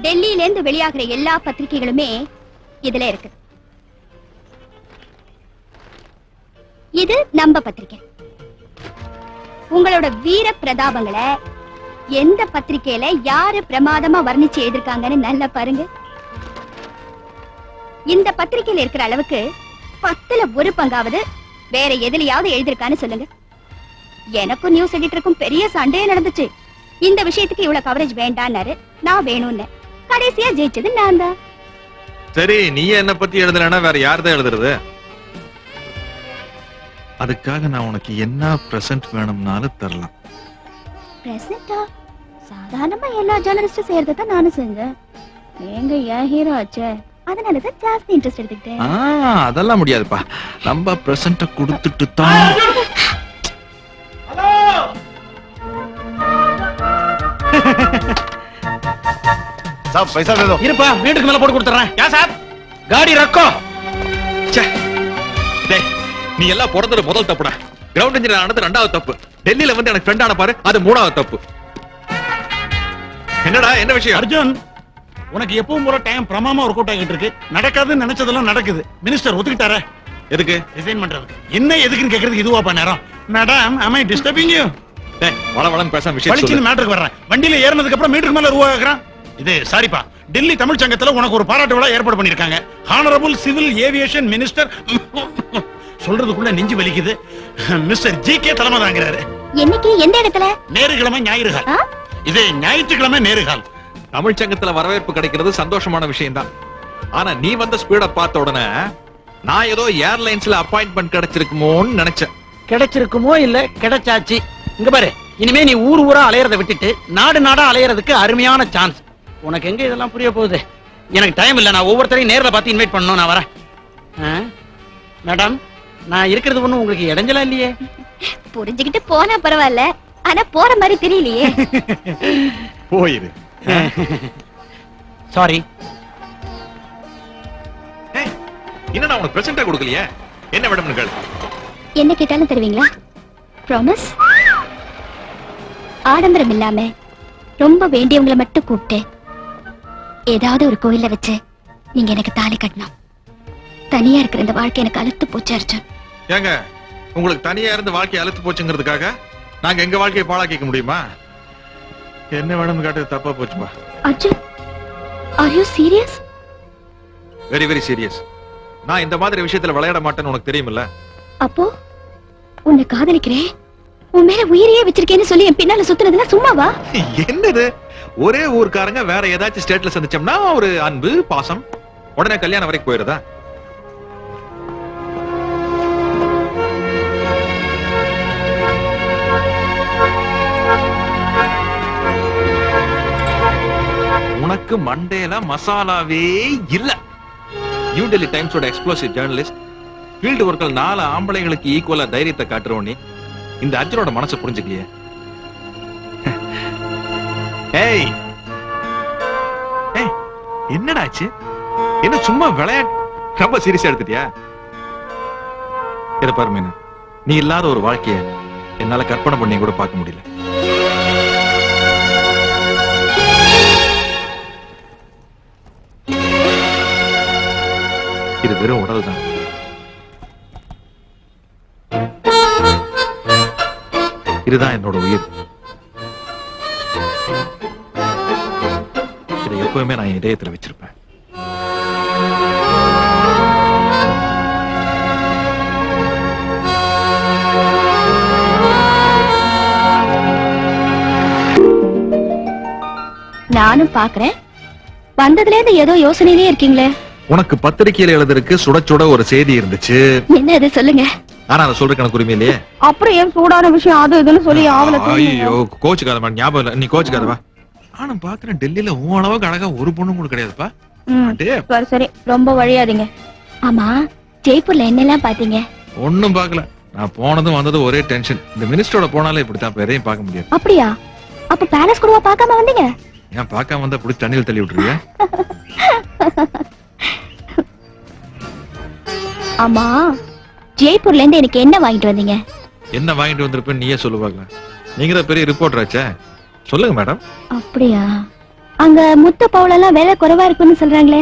டெல்லியில இருந்து வெளியாகிற எல்லா பத்திரிகைகளுமே இதுல இருக்கு. இது நம்ம பத்திரிகை. உங்களோட வீர பிரதாபங்களை எந்த பத்திரிகையில யாரு பிரமாதமா வர்ணிச்சு எழுதிருக்காங்கன்னு நல்லா பாருங்க. இந்த பத்திரிகையில இருக்கிற அளவுக்கு 10ல 1 பங்காவது வேற எதுலயாவது எழுதிருக்கான்னு சொல்லுங்க. எனக்கும் நியூஸ் எடிட்டருக்கும் பெரிய சண்டையே நடந்துச்சு. இந்த விஷயத்துக்கு இவ்வளவு கவரேஜ் வேண்டான்னாரு, நான் வேணும்னு. கடைசியா ஜெயிச்சது நான் தான். சரி, நீ என்ன பத்தி எழுதலன்னா வேற யார்தான் எழுதுறது? அதுக்காக நான் உனக்கு என்ன பிரசன்ட் வேணும்னாலும் தரலாம். பிரசன்டா? சாதாரணமா எல்லா ஜர்னலிஸ்டும் செய்யறதை நானும் செஞ்சேன். நீங்க ஏன் ஹீரோ ஆச்சே, அதனாலதான் ஜாஸ்தி இன்ட்ரெஸ்ட் எடுத்துக்கிட்டேன். அதெல்லாம் முடியாதுப்பா. நம்ம பிரசன்ட கொடுத்துட்டு தான். साहब पैसा दे दो। இருப்பா, வீட்டுக்கு மேல போட்டு கொடுத்துறேன். யா சார், காடி ரக்கோ. நீ எல்லாம் போறது முதல் தப்புடா. கிரவுண்ட் இன்ஜினியர் ஆனது 2வது தப்பு. டெல்லியில வந்து எனக்கு ஃப்ரெண்ட் ஆன பாரு, அது 3வது தப்பு. என்னடா, என்ன விஷயம்? அர்ஜுன், உனக்கு எப்பவும் போல டைம் பிரமாமா ஒர்க் அவுட் ஆகிட்டு இருக்கு. நடக்காதுன்னு நினைச்சதெல்லாம் நடக்குது. மினிஸ்டர் ஒத்துக்கிட்டாரே. எதுக்கு? ரிசைன் பண்றதுக்கு. என்ன எதுக்குன்னு கேக்குறதுக்கு இதுவாப்பா நேரம்? Madam, am I disturbing you? வளவளன்னு பேசாம விஷயம் சொல்லு. பளிச்சுன்னு மேட்டருக்கு வர்றேன். வண்டியில ஏறினதுக்கு அப்புறம் மீட்டருக்கு மேல ரூபா கேக்குறான். இது சாரிப்பா, டெல்லி தமிழ் சங்கத்துல உனக்கு ஒரு பாராட்டு விழா ஏற்பாடு பண்ணிருக்காங்க. Honourable civil aviation minister. சொல்றதுக்குள்ள நெஞ்சு வலிக்குது. Mister GK. தலைமை தாங்கிறாரு. என்னைக்கு, எந்த இடத்துல? நேருக்கிழமை ஞாயிறுகால். இது ஞாயிற்றுக்கிழமை நேருகால். தமிழ் சங்கத்துல வரவேற்பு கிடைக்கிறது சந்தோஷமான விஷயம் தான். ஆனா நீ வந்த ஸ்பீட பார்த்த உடனே நான் ஏதோ ஏர்லைன்ஸ்ல அப்பாயின்ட்மெண்ட் கிடைச்சிருக்குமோன்னு நினைச்சேன். கிடைச்சிருக்குமோ இல்ல, கிடைச்சாச்சு. இங்க பாரு, இனிமே நீ ஊர் ஊரா அலையறதை விட்டுட்டு நாடு நாடா அலையறதுக்கு அருமையான சான்ஸ். உனக்கு எங்க இதெல்லாம் புரிய போகுது? எனக்கு டைம் இல்ல. நான் ஒவ்வொருத்தரையும் நேர்ல பார்த்து இன்வைட் பண்ணணும். நான் வரேன். மேடம், நான் இருக்கிறது ஒண்ணும் உங்களுக்கு இடைஞ்சலா இல்லையே? புரிஞ்சுக்கிட்டு போனா பரவாயில்ல, ஆனா போற மாதிரி தெரியலையே. போயிரு. சாரி. என்ன, நான் உனக்கு பிரசன்டா கொடுக்கலையே? என்ன மேடம் கேளு. என்ன கேட்டாலும் தருவீங்களா? ப்ராமிஸ்? ஆடம்பரம் இல்லாம ரொம்ப வேண்டியவங்களை மட்டும் கூப்பிட்டு ஏதாவது ஒரு கோயில்ல வச்சு நீங்க எனக்கு தாலி கட்டணும். தனியா இருக்கிற இந்த வாழ்க்கை எனக்கு அழுத்து போச்சு அர்ஜுன். ஏங்க, உங்களுக்கு தனியா இருந்து வாழ்க்கை அழுத்து போச்சுங்கிறதுக்காக நாங்க எங்க வாழ்க்கையை பாழாக்கிக்க முடியுமா? என்ன வேணும்னு காட்டுறது தப்பா போச்சுப்பா. Arjun, are you serious? Very very serious. நான் இந்த மாதிரி விஷயத்துல விளையாட மாட்டேன்னு உனக்கு தெரியுமில்ல. அப்போ உன்னை காதலிக்கிறேன், உன் மேல உயிரையே வச்சிருக்கேன்னு சொல்லி என் பின்னால சுத்துனதுல சும்மாவா? என்னது, ஒரே ஊர்க்காரங்க வேற ஏதாச்சும் ஸ்டேட்ல சந்திச்சோம்னா ஒரு அன்பு பாசம் உடனே கல்யாணம் வரைக்கும் போயிருதா? உனக்கு மண்டேல மசாலாவே இல்ல. நியூ டெல்லி டைம்ஸோட எக்ஸ்ப்ளோசிவ் ஜர்னலிஸ்ட், ஃபீல்டு ஒர்க்கர் 4 ஆம்பளைங்களுக்கு ஈக்குவலா தைரியத்தை காட்டுறோன்னு இந்த அர்ஜுனோட மனசை புரிஞ்சுக்கலையே. ஏய் ஏய், என்னடாச்சு? என்ன சும்மா விளையாட்டு ரொம்ப சீரியஸா எடுத்துட்டியா? இத பாரு மீனா, நீ இல்லாத ஒரு வாழ்க்கைய என்னால கற்பனை பண்ணி கூட பார்க்க முடியல. இது வெறும் உடல் தான். இதுதான் என்னோட உயிர். இதை எப்பவுமே நான் இதயத்துல வச்சிருப்பேன். நானும் பாக்குறேன். வந்ததுல இருந்து ஏதோ யோசனையிலே இருக்கீங்களே. உனக்கு பத்திரிகையில எழுதுறதுக்கு சுட சுட ஒரு செய்தி இருந்துச்சு. என்ன அது, சொல்லுங்க. ஆனா அதை சொல்றதுக்கு எனக்கு உரிமை இல்லையே. அப்புறம் ஏன் சூடான விஷயம் அது இதுன்னு சொல்லி ஆவல? ஐயோ, கோச்சுக்காதமா, ஞாபகம் இல்ல, நீ கோச்சுக்காதவா. ஆனா பாக்குறேன் டெல்லியில உன் அளவுக்கு அழகா ஒரு பொண்ணு கூட கிடையாதுப்பா. சரி சரி, ரொம்ப வழியாதீங்க. ஆமா, ஜெய்ப்பூர்ல என்னெல்லாம் பாத்தீங்க? ஒண்ணும் பாக்கல. நான் போனதும் வந்ததும் ஒரே டென்ஷன். இந்த மினிஸ்டரோட போனாலே இப்படித்தான், எதையும் பார்க்க முடியாது. அப்படியா? அப்ப பேலஸ் கூடவா பார்க்காம வந்தீங்க? ஏன் பார்க்காம வந்தா புடிச்சு தண்ணியில் தள்ளி விட்டுருவியா? ஆமா, ஜெய்ப்பூர்ல இருந்து எனக்கு என்ன வாங்கிட்டு வந்தீங்க? என்ன வாங்கிட்டு வந்திருப்பேன்னு நீயே சொல்லுவாங்க. நீங்க தான் பெரிய ரிப்போர்ட்டர் ஆச்சே. சொல்லுங்க மேடம். அப்படியா? அங்க முத்து பவுலெல்லாம் விலை குறைவா இருக்குன்னு சொல்றாங்களே,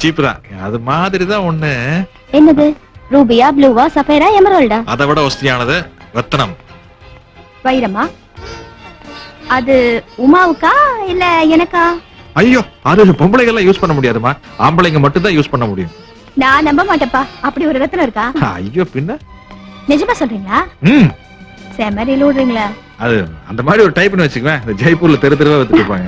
சீப் தான். அது மாதிரிதான் ஒண்ணு. என்னது? ரூபியா, ப்ளூவா, சஃபைரா, எமரால்டா? அதை விட வசதியானது ரத்தனம். வைரமா? அது உமாவுக்கா இல்ல எனக்கா? ஐயோ, அது பொம்பளைகள்லாம் யூஸ் பண்ண முடியாதுமா, ஆம்பளைங்க மட்டும் தான் யூஸ் பண்ண முடியும். நான் நம்ப மாட்டேப்பா, அப்படி ஒரு ரத்தனம் இருக்கா? ஐயோ பின்ன. நிஜமா சொல்றீங்களா? ம், செமரியில் விடுறீங்களா? அது அந்த மாதிரி ஒரு டைப்னு வச்சுக்குவேன். இந்த ஜெய்ப்பூர்ல தெரு தெருவா வித்துட்டு இருப்பாங்க.